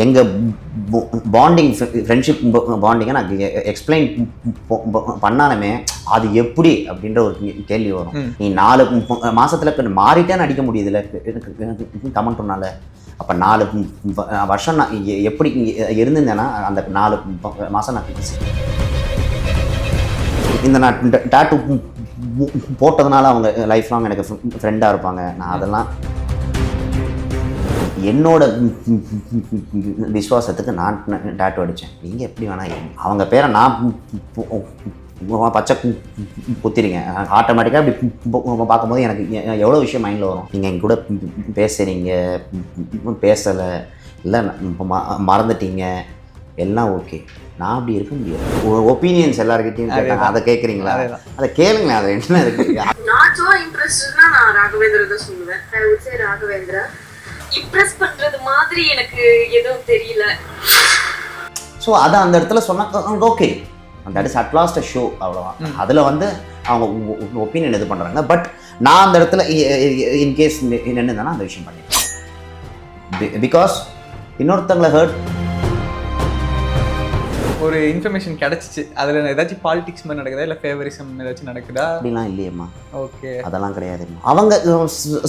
எங்கள் bonding friendship பாண்டிங்கை நான் explain பண்ணாலுமே அது எப்படி அப்படின்ற ஒரு கேள்வி வரும். நீ 4 மாதத்தில் மாறிட்டேன்னு அடிக்க முடியுதுல்ல கமெண்ட் பண்ணால. அப்போ 4 வருஷம் நான் எப்படி இருந்திருந்தேன்னா அந்த 4 மாதம் நான் இந்த நான் டாட்டூ போட்டதுனால அவங்க லைஃப் லாங் எனக்கு ஃப்ரெண்டாக இருப்பாங்க. நான் அதெல்லாம் என்னோட விசுவாசத்துக்கு நான் டாட்டூ அடித்தேன். நீங்கள் எப்படி வேணால் அவங்க பேரை நான் பச்சை குத்திருங்க. ஆட்டோமேட்டிக்காக அப்படி பார்க்கும்போது எனக்கு எவ்வளோ விஷயம் மைண்டில் வரும். நீங்கள் எங்க கூட பேசுகிறீங்க, பேசலை, இல்லை மறந்துட்டீங்க, எல்லாம் ஓகே. நான் அப்படி இருக்க முடியாது. ஒப்பீனியன்ஸ் எல்லாருக்கிட்டையும் கேட்டாங்க, அதை கேட்குறீங்களா? அதை கேளுங்களேன். அது என்ன இருக்குது? நான் ஸோ இம்ப்ரெஸ்ட்னா நான் ராகவேந்திரா தான் சொல்லுவேன். I would say Raghavendra. Impress பண்ணுறது மாதிரி எனக்கு எதுவும் தெரியல. ஸோ அதை அந்த இடத்துல சொன்னால் okay, that is at last a show, அவ்வளோதான். அதில் வந்து அவங்க ஒப்பீனியன் இது பண்ணுறாங்க. பட் நான் அந்த இடத்துல இன்கேஸ் என்னென்னா அந்த விஷயம் பண்ணிட்டேன். பிகாஸ் இன்னொருத்தங்களை ஹர்ட் ஒரு இன்ஃபர்மேஷன் கிடச்சிச்சு, அதில் ஏதாச்சும் பாலிடிக்ஸ் மாதிரி நடக்குதா, இல்லை ஃபேவரிசம் ஏதாச்சும் நடக்குதா? அப்படிலாம் இல்லையம்மா. ஓகே, அதெல்லாம் கிடையாதும்மா. அவங்க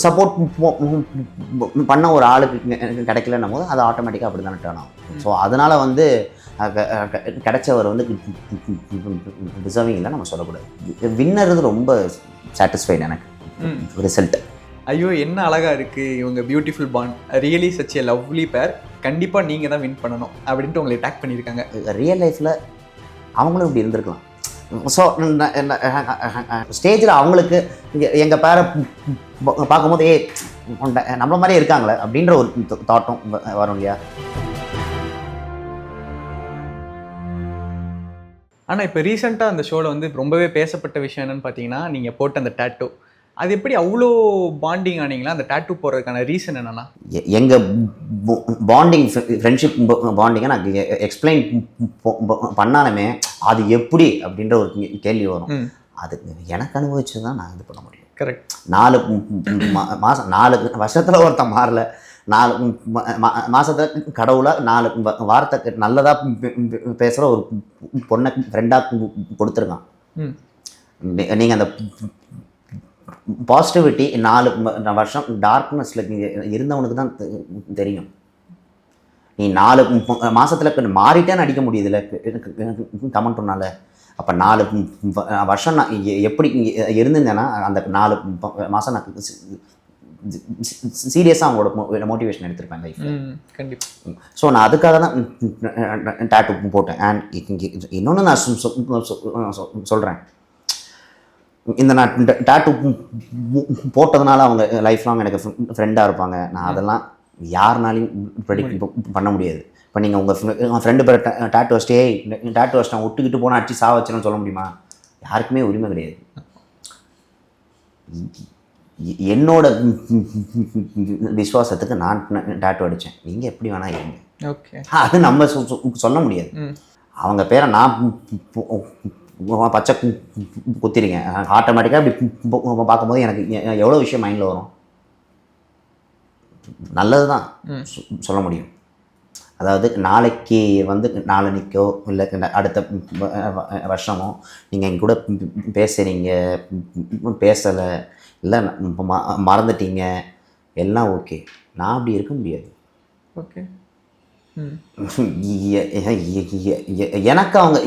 சப்போர்ட் பண்ண ஒரு ஆளுக்கு கிடைக்கலன்னும் போது அது ஆட்டோமேட்டிக்காக அப்படி தானே டேர்ன் ஆகும். ஸோ அதனால் வந்து கிடைச்சவர் வந்து டிசர்விங் இல்லை நம்ம சொல்லக்கூடாது. வின்னர் ரொம்ப சாட்டிஸ்ஃபைடு எனக்கு ரிசல்ட். ஐயோ என்ன அழகாக இருக்குது இவங்க, beautiful bond, really such a lovely பேர், கண்டிப்பாக நீங்கள் தான் வின் பண்ணணும் அப்படின்ட்டு உங்களை டேக் பண்ணியிருக்காங்க. ரியல் லைஃப்பில் அவங்களும் இப்படி இருந்திருக்கலாம். ஸோ ஸ்டேஜில் அவங்களுக்கு எங்கள் பேரை பார்க்கும்போது நம்மள மாதிரியே இருக்காங்களே அப்படின்ற ஒரு தாட்டும் வரும் இல்லையா? ஆனால் இப்போ ரீசெண்டாக அந்த ஷோவில் வந்து ரொம்பவே பேசப்பட்ட விஷயம் என்னென்னு பார்த்தீங்கன்னா, நீங்கள் போட்ட அந்த டேட்டூ, அது எப்படி அவ்வளோ பாண்டிங் ஆனீங்களா? அந்த டேட்டூ போடுறதுக்கான ரீசன் என்னன்னா, எங்கள் பாண்டிங் ஃப்ரெண்ட்ஷிப் பாண்டிங்கை நான் எக்ஸ்பிளைன் பண்ணாலுமே அது எப்படி அப்படின்ற ஒரு கேள்வி வரும். அது எனக்கு அனுபவிச்சு தான் நான் இது பண்ண முடியும். கரெக்ட். 4 மாதம் 4 வருஷத்தில் ஒருத்தன் மாறல, 4 மாதத்தில் கடவுளாக 4 வார்த்தை நல்லதாக பேசுகிற ஒரு பொண்ணை ஃப்ரெண்டாக கொடுத்துருக்கான். நீங்கள் அந்த பாசிட்டிவிட்டி 4 வருஷம் டார்க்னஸில் இருந்தவனுக்கு தான் தெரியும். நீ 4 மாதத்தில் மாறிட்டேன்னு அடிக்க முடியுதுல்ல கமெண்ட் பண்ணால. அப்போ 4 வருஷம் நான் எப்படி இருந்திருந்தேன்னா அந்த 4 மாதம் நான் சீரியஸாக அவங்களோட மோட்டிவேஷன் எடுத்திருப்பேன் லைஃப்பில். கண்டிப்பாக. ஸோ நான் அதுக்காக தான் டேட்டூ போட்டேன். அண்ட் இன்னொன்று நான் சொல்கிறேன், இந்த நான் டாட்டூ போட்டதுனால அவங்க லைஃப் லாங் எனக்கு ஃப்ரெண்டாக இருப்பாங்க. நான் அதெல்லாம் யாருனாலையும் ப்ரெடிக்ட் பண்ண முடியாது. இப்போ நீங்கள் உங்கள் ஃப்ரெண்டு பேர் டாட்டூ வச்சிட்டே டாட்டூ வச்சு நான் விட்டுக்கிட்டு போனால் அடிச்சு சா வச்சுன்னு சொல்ல முடியுமா? யாருக்குமே உரிமை கிடையாது. என்னோட விசுவாசத்துக்கு நான் டாட்டூ அடித்தேன். நீங்கள் எப்படி வேணால் இருங்க. ஓகே, அது நம்ம சொல்ல முடியாது. அவங்க பேரை நான் பச்சை குத்திருங்க. ஆட்டோமேட்டிக்காக அப்படி பார்க்கும்போது எனக்கு எவ்வளோ விஷயம் மைண்டில் வரும். நல்லது தான் சொல்ல முடியும். அதாவது நாளைக்கு வந்து நாளன்னைக்கோ இல்லை அடுத்த வருஷமோ நீங்கள் எங்க கூட பேசுகிறீங்க, பேசலை, இல்லை மறந்துட்டீங்க, எல்லாம் ஓகே. நான் அப்படி இருக்க முடியாது. ஓகே. எனக்கு அவங்க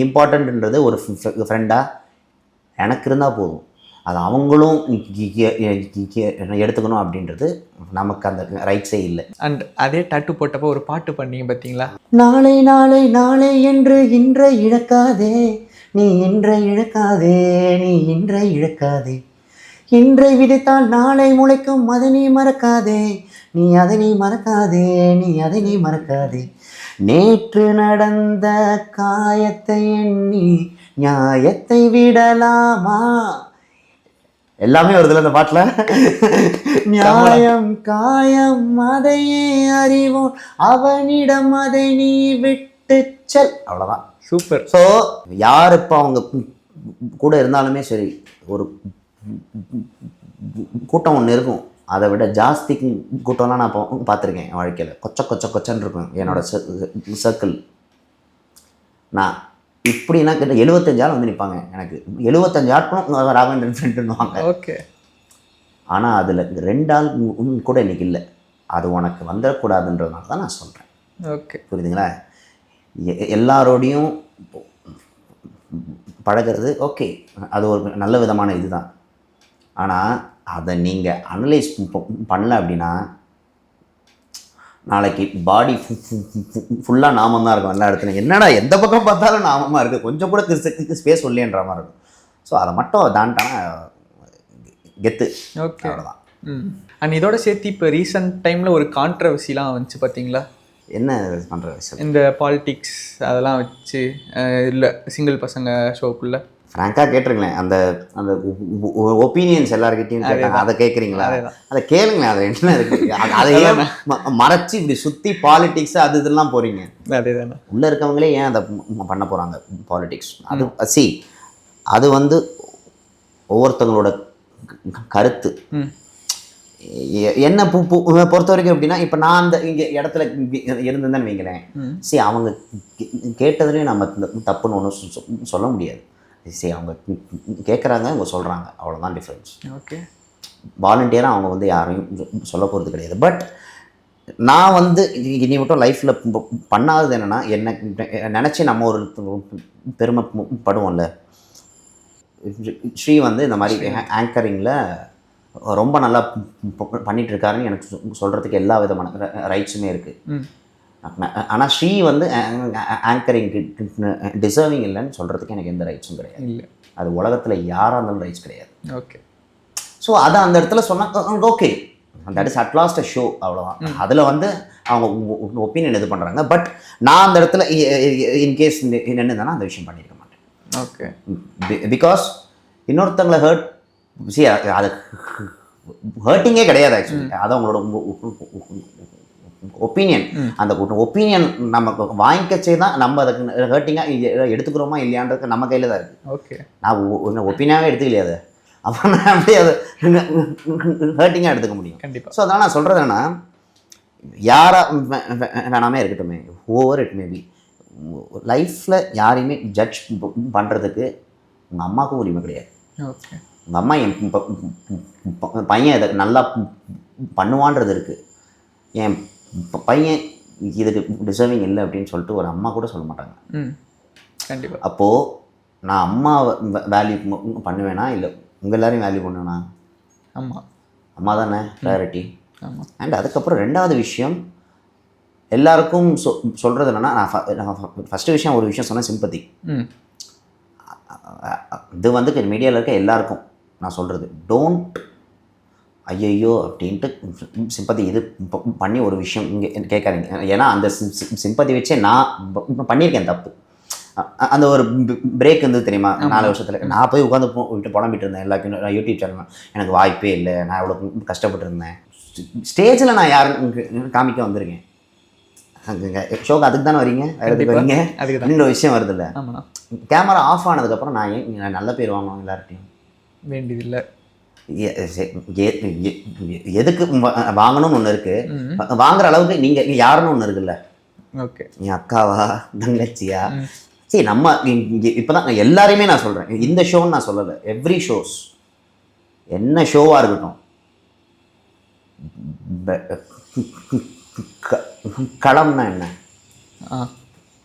இம்பார்ட்டன்ட்ன்றது ஒரு ஃப்ரெண்டாக எனக்கு இருந்தால் போதும். அது அவங்களும் எடுத்துக்கணும் அப்படின்றது நமக்கு அந்த ரைட்ஸே இல்லை. அண்ட் அதே டாட்டூ போட்டப்போ ஒரு பாட்டு பண்ணீங்க பார்த்தீங்களா? நாளை நாளை நாளை என்று இன்றை இழக்காதே, நீ இன்றை இழக்காதே, நீ இன்றை இழக்காதே, இன்றை விதைத்தால் நாளை முளைக்கும், அதை நீ மறக்காதே, நீ அதை நீ மறக்காதே, நீ அதை நீ மறக்காதே, நேற்று நடந்த காயத்தை எண்ணி நியாயத்தை விடலாமா, எல்லாமே வருதுல்ல அந்த பாட்டில். நியாயம் காயம் அதையே அறிவோம், அவனிடம் அதை நீ விட்டு செல். அவ்வளோதான். சூப்பர். ஸோ யார் இப்போ அவங்க கூட இருந்தாலுமே சரி, ஒரு கூட்டம் ஒன்று இருக்கும். அதை விட ஜாஸ்தி கூட்டம்லாம் நான் பார்த்துருக்கேன் என் வாழ்க்கையில். கொச்சன்னு இருக்கும் என்னோடய சர்க்கிள். நான் இப்படின்னா கிட்ட 75 ஆள் வந்து நிற்பாங்க எனக்கு. 75 ஆட்களும் ராகவேந்திரன் ஃப்ரெண்டுன்னுவாங்க. ஓகே. ஆனால் அதில் 2 ஆள் கூட இன்றைக்கி இல்லை. அது உனக்கு வந்துடக்கூடாதுன்றதுனால தான் நான் சொல்கிறேன். ஓகே, புரியுதுங்களா? எல்லாரோடையும் பழகிறது ஓகே, அது ஒரு நல்ல விதமான இதுதான். ஆனால் அதை நீங்கள் அனலைஸ் பண்ணல அப்படின்னா நாளைக்கு பாடி ஃபுல்லாக நாமம் தான் இருக்கும் எல்லா இடத்துலையும். என்னடா எந்த பக்கம் பார்த்தாலும் நாமமாக இருக்குது, கொஞ்சம் கூட ஸ்பேஸ் இல்லைன்ற மாதிரி இருக்கும். ஸோ அதை மட்டும் தாண்டானா கெத்து. ஓகே, அவ்வளோதான். அண்ட் இதோட சேர்த்து இப்போ ரீசெண்ட் டைமில் ஒரு கான்ட்ரவர்சிலாம் வந்துச்சு பார்த்தீங்களா? என்ன பண்ணுற விஷயம்? இந்த பாலிடிக்ஸ் அதெல்லாம் வச்சு இல்லை சிங்கிள் பசங்க ஷோக்குள்ளே ஃப்ராங்காக கேட்டுருங்களேன். அந்த அந்த ஒப்பீனியன்ஸ் எல்லாருக்கிட்டையும் கேட்டாங்க, அதை கேட்குறீங்களா? அதை கேளுங்களேன். அது என்ன இருக்குது? அதையே மறைச்சி இப்படி சுற்றி பாலிடிக்ஸ் அது இதெல்லாம் போகிறீங்க. அதே தானே. உள்ளே இருக்கவங்களே ஏன் அதை பண்ண போகிறாங்க பாலிடிக்ஸ்? அது அது வந்து ஒவ்வொருத்தவங்களோட கருத்து. என்ன பொறுத்த வரைக்கும் எப்படின்னா, இப்போ நான் அந்த இங்கே இடத்துல இருந்திருந்தேன்னு வைங்களேன். அவங்க கேட்டதுலேயும் நம்ம தப்புன்னு ஒன்றும் சொல்ல முடியாது. அவங்க கேட்குறாங்க, அவங்க சொல்கிறாங்க, அவ்வளோதான் டிஃப்ரென்ஸ். ஓகே. வாலண்டியராக அவங்க வந்து யாரையும் சொல்ல போகிறது கிடையாது. பட் நான் வந்து இனி மட்டும் லைஃப்பில் பண்ணாதது என்னென்னா, என்ன நினச்சி நம்ம ஒரு பெருமைப்படுவோம்ல. ஸ்ரீ வந்து இந்த மாதிரி ஆங்கரிங்கில் ரொம்ப நல்லா பண்ணிகிட்டு இருக்காருன்னு எனக்கு சொல்கிறதுக்கு எல்லா விதமான ரைட்ஸுமே இருக்குது. ஆனால் ஸ்ரீ வந்து ஆங்கரிங்க்கு டிசர்விங் இல்லைன்னு சொல்கிறதுக்கு எனக்கு எந்த ரைட்ஸும் கிடையாது. இல்லை, அது உலகத்தில் யாராக இருந்தாலும் ரைட்ஸ் கிடையாது. ஓகே. ஸோ அதை அந்த இடத்துல சொன்னால் okay, that is at last a show, அவ்வளோதான். அதில் வந்து அவங்க ஒப்பீனியன் இது பண்ணுறாங்க. பட் நான் அந்த இடத்துல இன்கேஸ் என்னென்னா அந்த விஷயம் பண்ணியிருக்க மாட்டேன். ஓகே. பிகாஸ் இன்னொருத்தவங்களை ஹர்ட் அது ஹர்ட்டிங்கே கிடையாது ஆக்சுவலி. அது அவங்களோட ஒப்பீனியன். அந்த ஒப்பீனியன் நமக்கு வாங்கிக்கச்சே தான் நம்ம அதுக்கு ஹர்ட்டிங்காக எடுத்துக்கிறோமா இல்லையான்றது நம்ம கையில் தான் இருக்குது. ஓகே. நான் ஒப்பீனியாகவே எடுத்துக்கலையே அதை, அப்போ நான் அப்படியே அதை ஹர்ட்டிங்காக எடுத்துக்க முடியும். கண்டிப்பாக. ஸோ அதனால் நான் சொல்கிறது என்னன்னா, யாராக வேணாமே இருக்கட்டுமே, ஓவர் இட் மேபி, லைஃப்பில் யாரையுமே ஜட்ஜ் பண்ணுறதுக்கு உங்கள் அம்மாவுக்கும் உரிமை கிடையாது. ஓகே. உங்கள் அம்மா என் பையன் இதை நல்லா பண்ணுவான்றது இருக்குது. என் பையன் இதுக்கு டிசர்விங் இல்லை அப்படின்னு சொல்லிட்டு ஒரு அம்மா கூட சொல்ல மாட்டாங்க. கண்டிப்பாக. அப்போது நான் அம்மாவை வேல்யூ பண்ணுவேனா இல்லை உங்கள் எல்லாரையும் வேல்யூ பண்ணுவேனா? அம்மா தானே ப்ரையாரிட்டி. அண்ட் அதுக்கப்புறம் 2வது விஷயம் எல்லாருக்கும் சொல்கிறது என்னென்னா, நான் ஃபஸ்ட்டு விஷயம் ஒரு விஷயம் சொன்னேன், சிம்பத்தி. இது வந்து மீடியாவில் இருக்க எல்லாருக்கும் நான் சொல்கிறது, டோன்ட் ஐயோ அப்படின்ட்டு சிம்பத்தி இது பண்ணி ஒரு விஷயம் இங்கே கேட்காதீங்க. ஏன்னா அந்த சிம்பத்தி வச்சே நான் பண்ணியிருக்கேன் தப்பு. அந்த ஒரு பிரேக் வந்து தெரியுமா, 4 வருஷத்தில் நான் போய் உட்காந்து விட்டு புலம்பிட்டு இருந்தேன் எல்லாருக்கும். நான் யூடியூப் சேனல் எனக்கு வாய்ப்பே இல்லை, நான் எவ்வளோ கஷ்டப்பட்டு இருந்தேன். ஸ்டேஜில் நான் யாரும் காமிக்க வந்திருக்கேன். ஷோக்கு அதுக்கு தானே வரீங்க, வரீங்க அப்படின்ற விஷயம் வருது இல்லை. கேமரா ஆஃப் ஆனதுக்கப்புறம் நான் ஏன் நல்ல பேர் வாங்கணும் எல்லார்ட்டையும்? வேண்டியதில்லை. எதுக்கு வாங்கணும்னு ஒன்று இருக்குது, வாங்குற அளவுக்கு நீங்கள் யாருன்னு ஒன்று இருக்குல்ல. ஓகே. என் அக்காவா தங்கச்சியா? சரி, நம்ம இப்போ தான் எல்லாரையுமே நான் சொல்கிறேன், இந்த ஷோன்னு நான் சொல்லலை, எவ்ரி ஷோஸ் என்ன ஷோவாக இருக்கட்டும், களம்னா என்ன,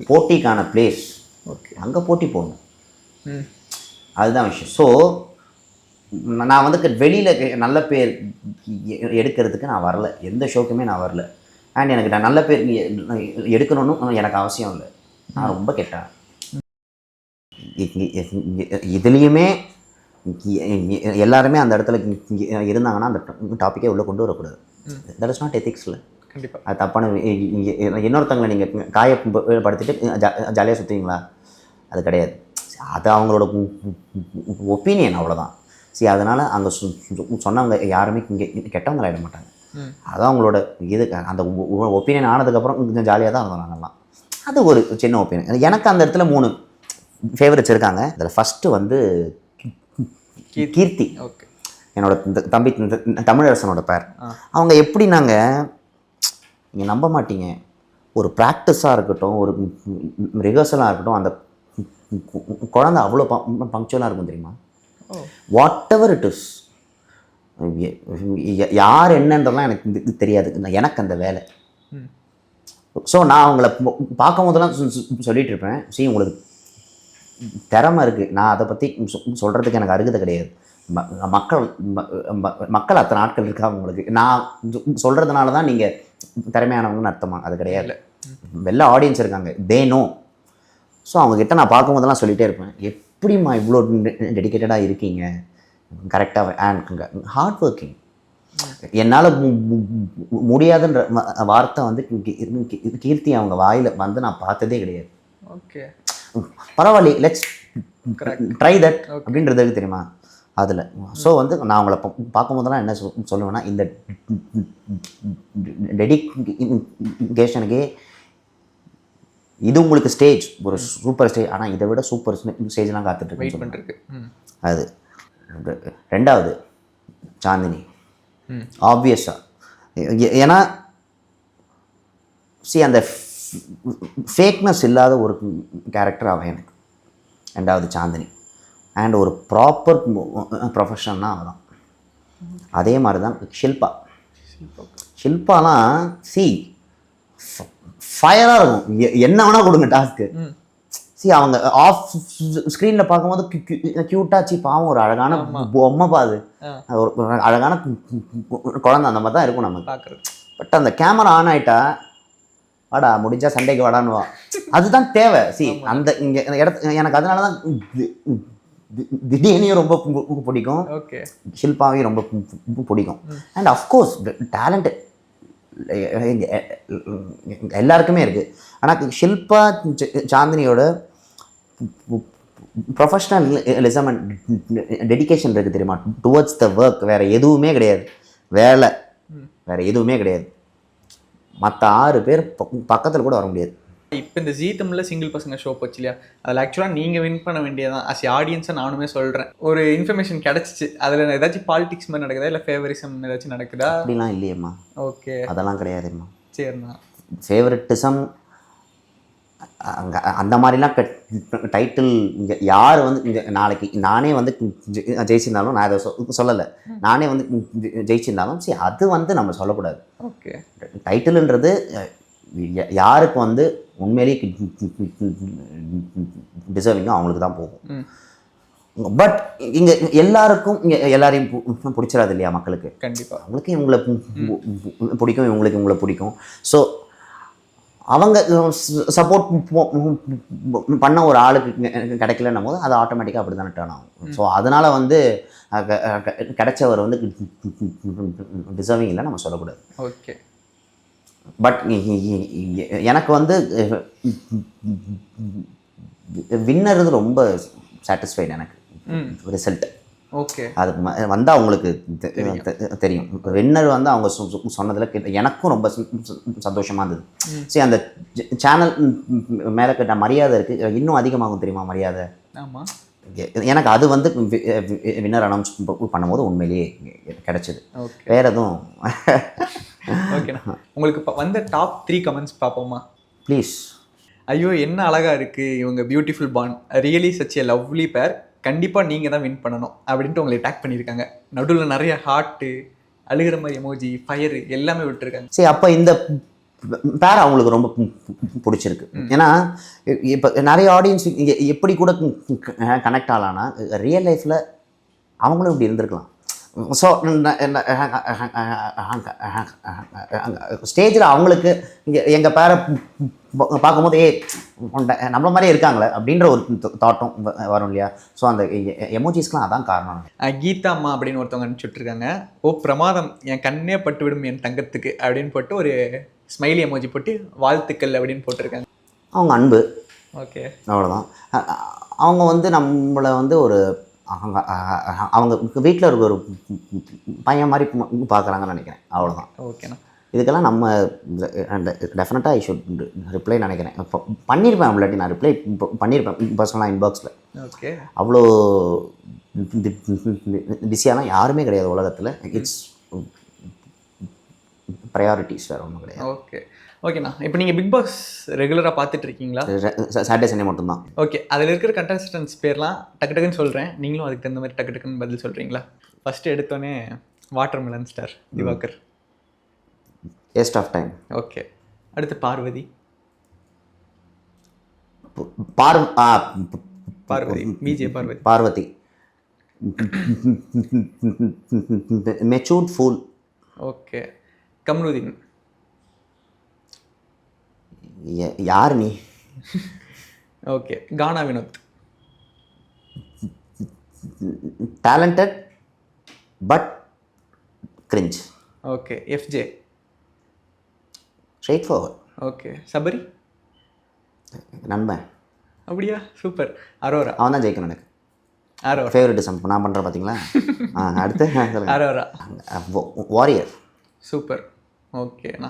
போட்டிக்கான பிளேஸ். ஓகே, அங்கே போட்டி போடணும், அதுதான் விஷயம். ஸோ நான் வந்து வெளியில் நல்ல பேர் எடுக்கிறதுக்கு நான் வரல, எந்த ஷோக்குமே நான் வரல. அண்ட் எனக்கு நான் நல்ல பேர் எடுக்கணும்னு எனக்கு அவசியம் இல்லை. நான் ரொம்ப கேட்டேன். இதுலேயுமே எல்லாருமே அந்த இடத்துல இருந்தாங்கன்னா அந்த டாப்பிக்கே உள்ளே கொண்டு வரக்கூடாது. தட் இஸ் நாட் எத்திக்ஸில். கண்டிப்பாக அது தப்பான. இன்னொருத்தவங்களை நீங்கள் காயப்படுத்திட்டு ஜாலியாக சுற்றுவீங்களா? அது கிடையாது. அது அவங்களோட ஒப்பீனியன், அவ்வளோதான். சரி, அதனால் அங்கே சொன்னவங்க யாருமே இங்கே கெட்டவங்க ஆகிட மாட்டாங்க. அதான் அவங்களோட இது. அந்த ஒப்பீனியன் ஆனதுக்கப்புறம் கொஞ்சம் ஜாலியாக தான் இருந்தோம் நாங்கள்லாம். அது ஒரு சின்ன ஒப்பீனியன். எனக்கு அந்த இடத்துல 3 ஃபேவரட்ஸ் இருக்காங்க. இதில் ஃபஸ்ட்டு வந்து கீர்த்தி. ஓகே. என்னோட தம்பி தமிழரசனோட பேர். அவங்க எப்படின்னாங்க, நீங்கள் நம்ப மாட்டீங்க, ஒரு ப்ராக்டிஸாக இருக்கட்டும், ஒரு ரிஹர்சலாக இருக்கட்டும், அந்த குழந்தை அவ்வளோ பங்க்சுவலாக இருக்கும் தெரியுமா. வாட் எவர் இட் இஸ், யார் என்னன்றலாம் எனக்கு தெரியாது, எனக்கு அந்த வேலை. ஸோ நான் அவங்கள பார்க்கும் போதெல்லாம் சொல்லிகிட்டு இருப்பேன், சரி உங்களுக்கு திறமை இருக்குது, நான் அதை பற்றி சொல்கிறதுக்கு எனக்கு அருகதை கிடையாது. மக்கள் அத்தனை ஆட்கள் இருக்கா உங்களுக்கு, நான் சொல்கிறதுனால தான் நீங்கள் திறமையானவங்கன்னு அர்த்தமா? அது கிடையாது. வெளில ஆடியன்ஸ் இருக்காங்க, தே நோ. ஸோ அவங்கக்கிட்ட நான் பார்க்கும்போதெல்லாம் சொல்லிகிட்டே இருப்பேன், எப்படிம்மா இவ்வளோ டெடிக்கேட்டடாக இருக்கீங்க, கரெக்டாக அண்ட் ஹார்ட் ஒர்க்கிங். என்னால் முடியாதுன்ற வார்த்தை வந்து கீர்த்தி அவங்க வாயில் வந்து நான் பார்த்ததே கிடையாது. ஓகே, பரவாயில்ல, லெட்ஸ் ட்ரை தட் அப்படின்றது தெரியுமா அதில். ஸோ வந்து நான் அவங்கள பார்க்கும்போதெல்லாம் என்ன சொல்லுவேன்னா, இந்த டெடிகேஷனுக்கே இது உங்களுக்கு ஸ்டேஜ், ஒரு சூப்பர் ஸ்டேஜ், ஆனால் இதை விட சூப்பர் ஸ்டேஜ்லாம் காத்துட்ருக்கு. அது ரெண்டாவது சாந்தினி, ஆப்வியஸாக. ஏன்னா அந்த ஃபேக்னஸ் இல்லாத ஒரு கேரக்டர் அவன் எனக்கு. ரெண்டாவது சாந்தினி. அண்ட் ஒரு ப்ராப்பர் ப்ரொஃபஷன்னா அவன் தான். அதே மாதிரி தான் ஷில்பா. ஷில்பாலாம் ஃபயராக இருக்கும், என்ன வேணால் கொடுங்க டாஸ்க்கு. அவங்க ஆஃப் ஸ்க்ரீனில் பார்க்கும்போது க்யூட்டாச்சு, பாவம் ஒரு அழகான பொம்மை பாது, ஒரு அழகான குழந்தை, அந்த மாதிரி தான் இருக்கும் நமக்கு பார்க்குறது. பட் அந்த கேமரா ஆன் ஆகிட்டா, வாடா முடிஞ்சா சண்டைக்கு வாடான்னுவா. அதுதான் தேவை. அந்த இங்கே எனக்கு அதனால தான் திடீர்னையும் ரொம்ப பிடிக்கும், ஷில்பாவையும் ரொம்ப பிடிக்கும். அண்ட் அஃப்கோர்ஸ் டேலண்ட் எல்லாருக்குமே இருக்குது. ஆனால் ஷில்பா சாந்தினியோட ப்ரொஃபஷ்னலிசம் அண்ட் டெடிகேஷன் இருக்குது தெரியுமா, டுவர்ட்ஸ் த ஒர்க். வேறு எதுவுமே கிடையாது, வேலை வேறு எதுவுமே கிடையாது. மற்ற 6 பேர் பக்கத்தில் கூட வர முடியாது. இப்போ இந்த ஜீ தமிழில் சிங்கிள் பசங்க ஷோ போச்சு இல்லையா, அதில் ஆக்சுவலாக நீங்கள் வின் பண்ண வேண்டியதான். அஸ் ஆடியன்ஸை நானுமே சொல்கிறேன், ஒரு இன்ஃபர்மேஷன் கிடச்சிச்சு, அதில் ஏதாச்சும் பாலிடிக்ஸ் மாதிரி நடக்குதா, இல்லை ஃபேவரிசம் ஏதாச்சும் நடக்குதா? அப்படிலாம் இல்லையம்மா. ஓகே, அதெல்லாம் கிடையாதும்மா. சரிண்ணா. ஃபேவரட்டிசம் அங்கே அந்த மாதிரிலாம் டைட்டில் இங்கே யார் வந்து இங்கே நாளைக்கு நானே வந்து ஜெயிச்சிருந்தாலும், நான் அதை சொல்லலை, நானே வந்து ஜெயிச்சிருந்தாலும் சரி, அது வந்து நம்ம சொல்லக்கூடாது. ஓகே, டைட்டில்ன்றது யாருக்கு வந்து உண்மையிலேயே டிசர்விங்கோ அவங்களுக்கு தான் போகும். பட் இங்கே எல்லாருக்கும் இங்கே எல்லாரையும் பிடிச்சிடாது இல்லையா மக்களுக்கு. கண்டிப்பாக அவங்களுக்கு இவங்களை பிடிக்கும், இவங்களுக்கு இவங்களை பிடிக்கும். ஸோ அவங்க சப்போர்ட் பண்ண ஒரு ஆளுக்கு கிடைக்கலன்னும் போது அது ஆட்டோமேட்டிக்காக அப்படி தானே டேர்ன் ஆகும். ஸோ அதனால் வந்து கிடைச்சவர் வந்து டிசர்விங் இல்லை நம்ம சொல்லக்கூடாது. ஓகே, பட் எனக்கு வந்து வின்னர் ரொம்ப சாட்டிஸ்ஃபைடு எனக்கு ரிசல்ட். ஓகே, அது வந்தால் அவங்களுக்கு தெரியும். வின்னர் வந்து அவங்க சொன்னதில் கேட்ட எனக்கும் ரொம்ப சந்தோஷமாக இருந்தது. சரி, அந்த சேனல் மேலே கேட்ட மரியாதை இருக்குது, இன்னும் அதிகமாகும் தெரியுமா மரியாதை. ஆமாம், எனக்கு அது வந்து வின்னர் அனௌன்ஸ் பண்ணும்போது உண்மையிலேயே கிடைச்சிது. வேற எதுவும். ஓகேண்ணா, உங்களுக்கு வந்த டாப் 3 கமெண்ட்ஸ் பார்ப்போமா ப்ளீஸ்? ஐயோ என்ன அழகா இருக்குது இவங்க, beautiful bond, really such a lovely பேர், கண்டிப்பாக நீங்கள் தான் வின் பண்ணணும் அப்படின்ட்டு உங்களை டேக் பண்ணியிருக்காங்க. நடுவில் நிறைய ஹார்ட்டு, அழுகிற மாதிரி எமோஜி, ஃபயரு எல்லாமே விட்டுருக்காங்க. சரி, அப்போ இந்த பேர் அவங்களுக்கு ரொம்ப பிடிச்சிருக்கு. ஏன்னா இப்போ நிறைய ஆடியன்ஸ் இங்கே எப்படி கூட கனெக்ட் ஆகலான்னா, ரியல் லைஃப்பில் அவங்களும் இப்படி இருந்திருக்கலாம். ஸோ ஸ்டேஜில் அவங்களுக்கு இங்கே எங்கள் பேரை பார்க்கும்போது நம்மள மாதிரியே இருக்காங்களே அப்படின்ற ஒரு தாட்டும் வரும் இல்லையா. ஸோ அந்த எமோஜிஸ்க்கெலாம் அதான் காரணம். கீதா அம்மா அப்படின்னு ஒருத்தவங்க அனுப்பிச்சுட்ருக்காங்க, ஓ பிரமாதம், என் கண்ணே பட்டுவிடும் என் தங்கத்துக்கு அப்படின்னு போட்டு ஒரு ஸ்மைலி எமோஜி போட்டு வாழ்த்துக்கள் அப்படின்னு போட்டிருக்காங்க. அவங்க அன்பு. ஓகே, அவ்வளோதான். அவங்க வந்து நம்மளை வந்து ஒரு அவங்க வீட்டில் இருக்க ஒரு பையன் மாதிரி பார்க்குறாங்கன்னு நினைக்கிறேன். அவ்வளோதான். ஓகேண்ணா, இதுக்கெல்லாம் நம்ம டெஃபினட்டாக ஐ ஷுட் ரிப்ளை நினைக்கிறேன். இப்போ பண்ணியிருப்பேன், இல்லாட்டி நான் ரிப்ளை பண்ணியிருப்பேன் பர்சனலாக இன்பாக்ஸில். ஓகே, அவ்வளோ பிஸியாலாம் யாருமே கிடையாது உலகத்தில். இட்ஸ் ப்ரையாரிட்டிஸ், வேறு ஒன்றும் கிடையாது. ஓகே ஓகேண்ணா. இப்போ நீங்கள் பிக் பாஸ் ரெகுலராக பார்த்துட்டு இருக்கீங்களா? சாட்டர்டே சண்டே மட்டும்தான். ஓகே, அதில் இருக்கிற கண்டஸ்டன்ஸ் பேர்லாம் டக்கு டக்குன்னு சொல்கிறேன், நீங்களும் அதுக்கு தகுந்த மாதிரி டக்கு டக்குன்னு பதில் சொல்கிறீங்களா? ஃபஸ்ட்டு எடுத்தோன்னே watermelon star Diwakar. Waste of time. Okay. அடுத்து Parvathy. Parvathy VJ Parvathy. Parvathy matured fool. Okay. Kamrudeen. யார் நீ? Okay. Gana Vinoth. Talented but cringe. Okay. FJ. Straightforward. Okay. Sabari. நண்பன். அப்படியா? சூப்பர். அரோரா. அவன் தான் ஜெயிக்கணும் எனக்கு. அரோரா ஃபேவரட்டிசம் நான் பண்ணுறேன் பார்த்தீங்களா? அடுத்து அரோரா. வாரியர். சூப்பர். ஓகேண்ணா.